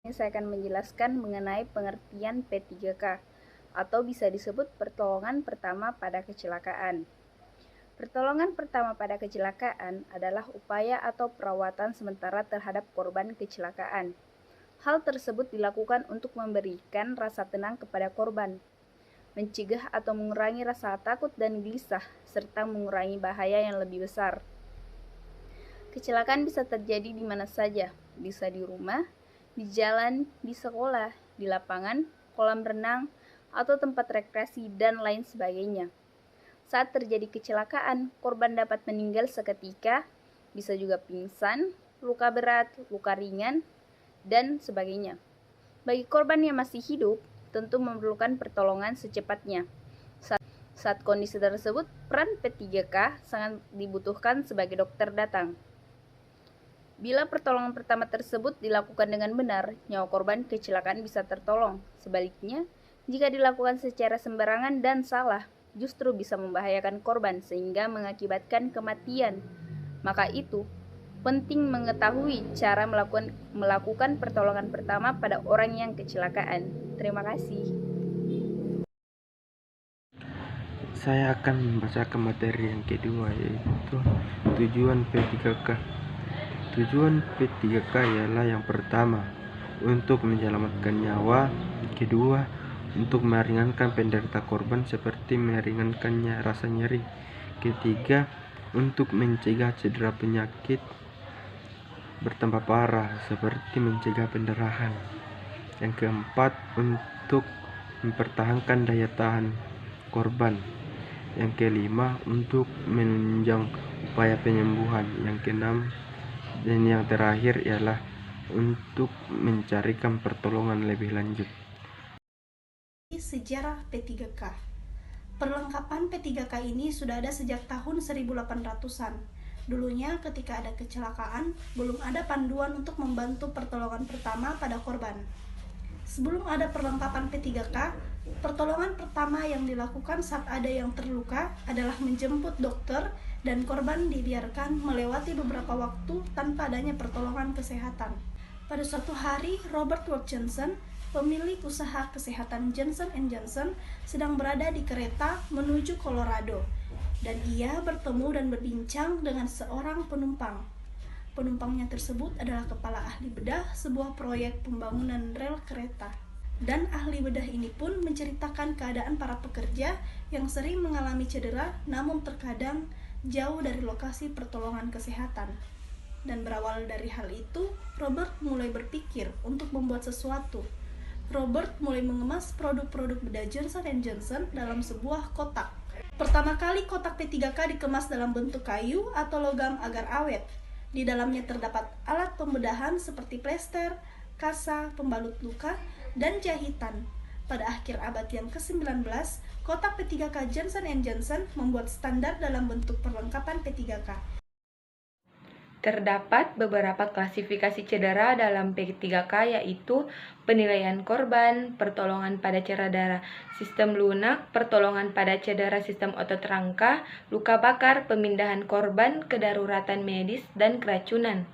Ini saya akan menjelaskan mengenai pengertian P3K atau bisa disebut pertolongan pertama pada kecelakaan. Pertolongan pertama pada kecelakaan adalah upaya atau perawatan sementara terhadap korban kecelakaan. Hal tersebut dilakukan untuk memberikan rasa tenang kepada korban, mencegah atau mengurangi rasa takut dan gelisah, serta mengurangi bahaya yang lebih besar. Kecelakaan bisa terjadi di mana saja, bisa di rumah, di jalan, di sekolah, di lapangan, kolam renang, atau tempat rekreasi, dan lain sebagainya. Saat terjadi kecelakaan, korban dapat meninggal seketika, bisa juga pingsan, luka berat, luka ringan, dan sebagainya. Bagi korban yang masih hidup, tentu memerlukan pertolongan secepatnya. Saat kondisi tersebut, peran P3K sangat dibutuhkan sebagai dokter datang. Bila pertolongan pertama tersebut dilakukan dengan benar, nyawa korban kecelakaan bisa tertolong. Sebaliknya, jika dilakukan secara sembarangan dan salah, justru bisa membahayakan korban sehingga mengakibatkan kematian. Maka itu, penting mengetahui cara melakukan pertolongan pertama pada orang yang kecelakaan. Terima kasih. Saya akan membacakan materi yang kedua, yaitu tujuan P3K. Tujuan P3K ialah yang pertama, untuk menyelamatkan nyawa. Kedua, untuk meringankan penderita korban seperti meringankannya rasa nyeri. Ketiga, untuk mencegah cedera penyakit bertambah parah seperti mencegah pendarahan. Yang keempat, untuk mempertahankan daya tahan korban. Yang kelima, untuk menunjang upaya penyembuhan. Yang keenam dan yang terakhir ialah untuk mencarikan pertolongan lebih lanjut. Sejarah P3K. Perlengkapan P3K ini sudah ada sejak tahun 1800-an. Dulunya ketika ada kecelakaan, belum ada panduan untuk membantu pertolongan pertama pada korban. Sebelum ada perlengkapan P3K, pertolongan pertama yang dilakukan saat ada yang terluka adalah menjemput dokter dan korban dibiarkan melewati beberapa waktu tanpa adanya pertolongan kesehatan. Pada suatu hari, Robert Wood Johnson, pemilik usaha kesehatan Johnson & Johnson, sedang berada di kereta menuju Colorado, dan ia bertemu dan berbincang dengan seorang penumpang. Penumpangnya tersebut adalah kepala ahli bedah sebuah proyek pembangunan rel kereta. Dan ahli bedah ini pun menceritakan keadaan para pekerja yang sering mengalami cedera namun terkadang jauh dari lokasi pertolongan kesehatan. Dan berawal dari hal itu, Robert mulai berpikir untuk membuat sesuatu. Robert mulai mengemas produk-produk bedah Johnson & Johnson dalam sebuah kotak. Pertama kali kotak P3K dikemas dalam bentuk kayu atau logam agar awet. Di dalamnya terdapat alat pembedahan seperti plester, kasa, pembalut luka, dan jahitan. Pada akhir abad yang ke-19, kotak P3K Johnson & Johnson membuat standar dalam bentuk perlengkapan P3K. Terdapat beberapa klasifikasi cedera dalam P3K, yaitu penilaian korban, pertolongan pada cedera sistem lunak, pertolongan pada cedera sistem otot rangka, luka bakar, pemindahan korban, kedaruratan medis, dan keracunan.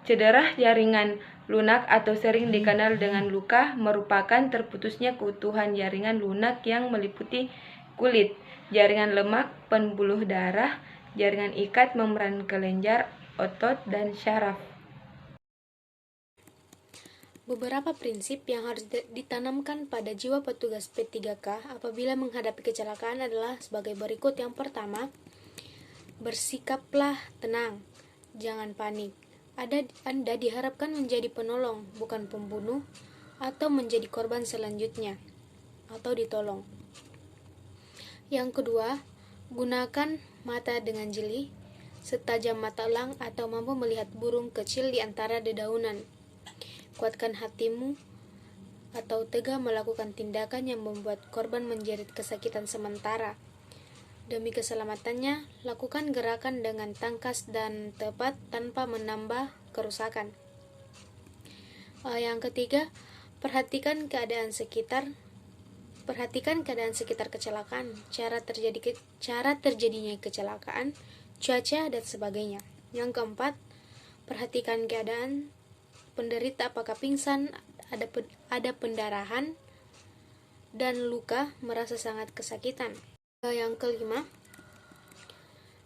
Cedera jaringan lunak atau sering dikenal dengan luka merupakan terputusnya keutuhan jaringan lunak yang meliputi kulit, jaringan lemak, pembuluh darah, jaringan ikat, membran kelenjar, otot, dan syaraf. Beberapa prinsip yang harus ditanamkan pada jiwa petugas P3K apabila menghadapi kecelakaan adalah sebagai berikut. Yang pertama, bersikaplah tenang, jangan panik. Anda diharapkan menjadi penolong, bukan pembunuh, atau menjadi korban selanjutnya, atau ditolong. Yang kedua, gunakan mata dengan jeli, setajam mata elang atau mampu melihat burung kecil di antara dedaunan. Kuatkan hatimu atau tega melakukan tindakan yang membuat korban menjerit kesakitan sementara. Demi keselamatannya, lakukan gerakan dengan tangkas dan tepat tanpa menambah kerusakan. Yang ketiga, perhatikan keadaan sekitar kecelakaan, cara terjadinya kecelakaan, cuaca, dan sebagainya. Yang keempat, perhatikan keadaan penderita, apakah pingsan, ada pendarahan, dan luka, merasa sangat kesakitan. Yang kelima,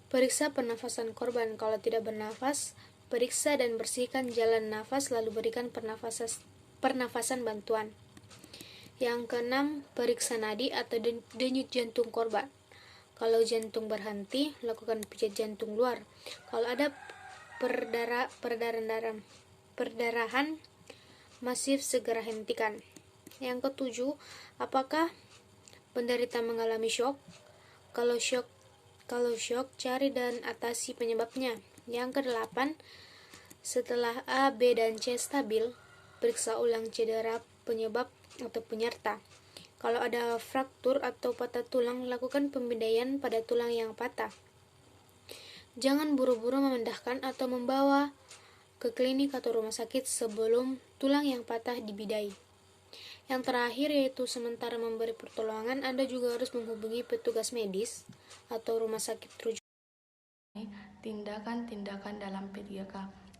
periksa pernafasan korban. Kalau tidak bernafas, periksa dan bersihkan jalan nafas, lalu berikan pernafasan bantuan. Yang keenam, periksa nadi atau denyut jantung korban. Kalau jantung berhenti, lakukan pijat jantung luar. Kalau ada perdarahan masif, segera hentikan. Yang ketujuh, apakah penderita mengalami shock? Kalau shock, cari dan atasi penyebabnya. Yang kedelapan, setelah A, B, dan C stabil, periksa ulang cedera, penyebab, atau penyerta. Kalau ada fraktur atau patah tulang, lakukan pembedaian pada tulang yang patah. Jangan buru-buru memindahkan atau membawa ke klinik atau rumah sakit sebelum tulang yang patah dibidai. Yang terakhir yaitu sementara memberi pertolongan, Anda juga harus menghubungi petugas medis atau rumah sakit rujukan. Tindakan-tindakan dalam P3K.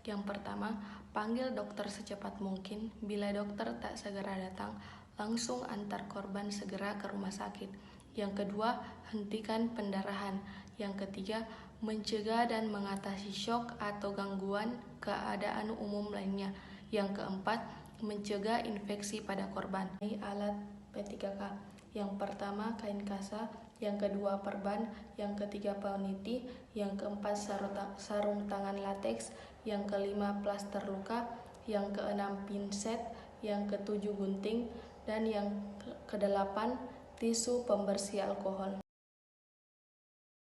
Yang pertama, panggil dokter secepat mungkin. Bila dokter tak segera datang, langsung antar korban segera ke rumah sakit. Yang kedua, hentikan pendarahan. Yang ketiga, mencegah dan mengatasi shock atau gangguan keadaan umum lainnya. Yang keempat, mencegah infeksi pada korban. Alat P3K. Yang pertama, kain kasa. Yang kedua, perban. Yang ketiga, peniti. Yang keempat, sarung tangan lateks. Yang kelima, plaster luka. Yang keenam, pinset. Yang ketujuh, gunting. Dan yang kedelapan, tisu pembersih alkohol.